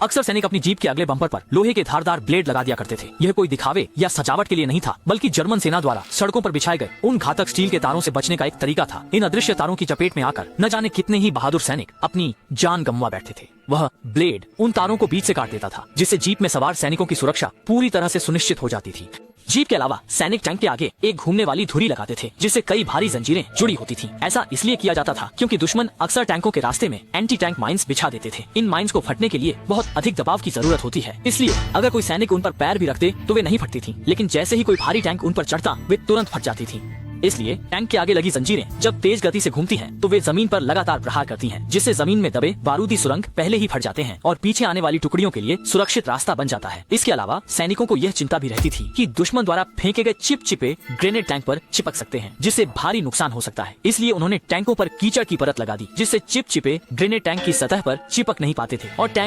अक्सर सैनिक अपनी जीप के अगले बम्पर पर लोहे के धारदार ब्लेड लगा दिया करते थे। यह कोई दिखावे या सजावट के लिए नहीं था, बल्कि जर्मन सेना द्वारा सड़कों पर बिछाए गए उन घातक स्टील के तारों से बचने का एक तरीका था। इन अदृश्य तारों की चपेट में आकर न जाने कितने ही बहादुर सैनिक अपनी जान गंवा बैठते थे। वह ब्लेड उन तारों को बीच से काट देता था, जिससे जीप में सवार सैनिकों की सुरक्षा पूरी तरह से सुनिश्चित हो जाती थी। जीप के अलावा सैनिक टैंक के आगे एक घूमने वाली धुरी लगाते थे, जिससे कई भारी जंजीरें जुड़ी होती थीं। ऐसा इसलिए किया जाता था क्योंकि दुश्मन अक्सर टैंकों के रास्ते में एंटी टैंक माइंस बिछा देते थे। इन माइंस को फटने के लिए बहुत अधिक दबाव की जरूरत होती है, इसलिए अगर कोई सैनिक उन पर पैर भी रखते तो वे नहीं फटती थीं। लेकिन जैसे ही कोई भारी टैंक उन पर चढ़ता वे तुरंत फट जाती थीं। इसलिए टैंक के आगे लगी जंजीरें जब तेज गति से घूमती हैं, तो वे जमीन पर लगातार प्रहार करती हैं, जिससे जमीन में दबे बारूदी सुरंग पहले ही फट जाते हैं और पीछे आने वाली टुकड़ियों के लिए सुरक्षित रास्ता बन जाता है। इसके अलावा सैनिकों को यह चिंता भी रहती थी कि दुश्मन द्वारा फेंके गए चिपचिपे ग्रेनेड टैंक पर चिपक सकते हैं, जिससे भारी नुकसान हो सकता है। इसलिए उन्होंने टैंकों पर कीचड़ की परत लगा दी, जिससे चिपचिपे ग्रेनेड टैंक की सतह पर चिपक नहीं पाते थे और टैंक